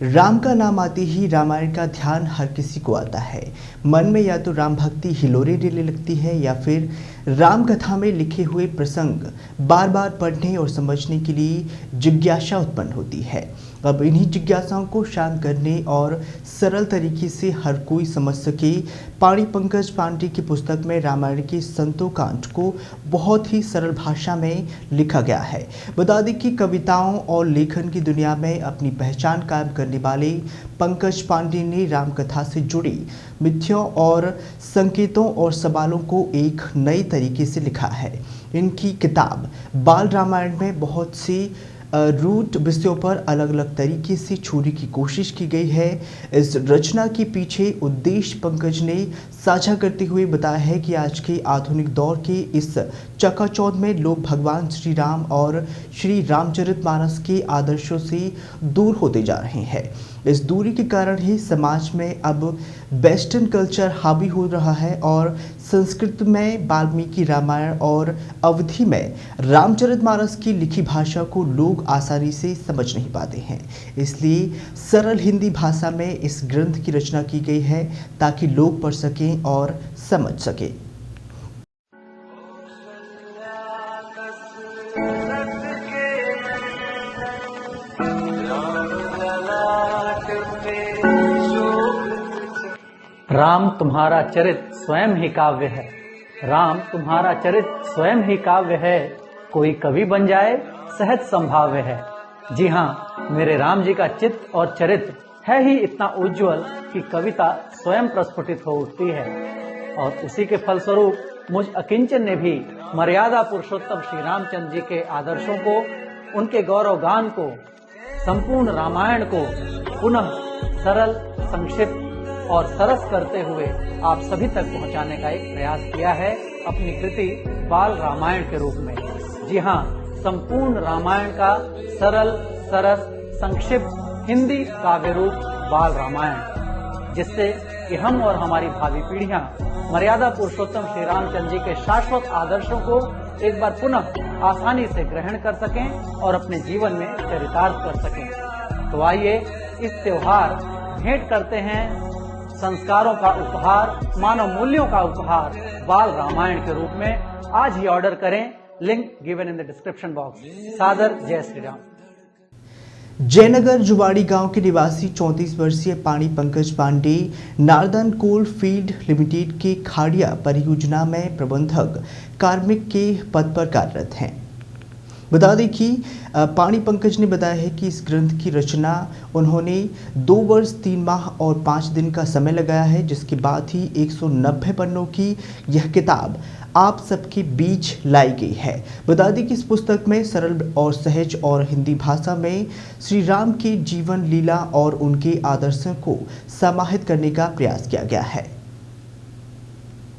राम का नाम आते ही रामायण का ध्यान हर किसी को आता है। मन में या तो राम भक्ति हिलोरे डेले लगती है या फिर राम कथा में लिखे हुए प्रसंग बार बार पढ़ने और समझने के लिए जिज्ञासा उत्पन्न होती है। अब इन्हीं जिज्ञासाओं को शांत करने और सरल तरीके से हर कोई समझ सके, पाणी पंकज पांडे की पुस्तक में रामायण के संतोकांड को बहुत ही सरल भाषा में लिखा गया है। बता दें कि कविताओं और लेखन की दुनिया में अपनी पहचान कायम करने वाले पंकज पांडे ने रामकथा से जुड़ी मिथ्यों और संकेतों और सवालों को एक नए तरीके से लिखा है। इनकी किताब बाल रामायण में बहुत सी रूट विषयों पर अलग अलग तरीके से छूने की कोशिश की गई है। इस रचना के पीछे उद्देश्य पंकज ने साझा करते हुए बताया है कि आज के आधुनिक दौर के इस चकाचौंध में लोग भगवान श्री राम और श्री रामचरितमानस के आदर्शों से दूर होते जा रहे हैं। इस दूरी के कारण ही समाज में अब वेस्टर्न कल्चर हावी हो रहा है और संस्कृत में वाल्मीकि रामायण और अवधि में रामचरितमानस की लिखी भाषा को लोग आसानी से समझ नहीं पाते हैं। इसलिए सरल हिंदी भाषा में इस ग्रंथ की रचना की गई है ताकि लोग पढ़ सकें और समझ सकें। राम तुम्हारा चरित स्वयं ही काव्य है। राम तुम्हारा चरित स्वयं ही काव्य है। कोई कवि बन जाए सहज संभाव्य है। जी हाँ, मेरे राम जी का चित्त और चरित्र है ही इतना उज्जवल कि कविता स्वयं प्रस्फुटित हो उठती है। और उसी के फलस्वरूप मुझ अकिंचन ने भी मर्यादा पुरुषोत्तम श्री रामचंद्र जी के आदर्शों को, उनके गौरव गान को, संपूर्ण रामायण को पुनः सरल, संक्षिप्त और सरस करते हुए आप सभी तक पहुंचाने का एक प्रयास किया है अपनी कृति बाल रामायण के रूप में। जी हाँ, संपूर्ण रामायण का सरल, सरस, संक्षिप्त हिंदी काव्य रूप बाल रामायण, जिससे कि हम और हमारी भावी पीढ़ियां मर्यादा पुरुषोत्तम श्री रामचंद्र जी के शाश्वत आदर्शों को एक बार पुनः आसानी से ग्रहण कर सकें और अपने जीवन में चरितार्थ कर सकें। तो आइए इस त्योहार भेंट करते हैं संस्कारों का उपहार, मानव मूल्यों का उपहार बाल रामायण के रूप में। आज ही ऑर्डर करें, link given in the description box. सादर, जय श्री राम। जयनगर जुवाड़ी गांव के निवासी 34 वर्षीय Pani Pankaj Pandey Northern Coal Field Limited के खाड़िया परियोजना में प्रबंधक कार्मिक के पद पर कार्यरत हैं। बता दें कि पाणी पंकज ने बताया है कि इस ग्रंथ की रचना उन्होंने 2 वर्ष 3 माह और 5 दिन का समय लगाया है, जिसके बाद ही 190 पन्नों की यह किताब आप सबके बीच लाई गई है। बता दें कि इस पुस्तक में सरल और सहज और हिंदी भाषा में श्री राम के जीवन लीला और उनके आदर्शों को समाहित करने का प्रयास किया गया है।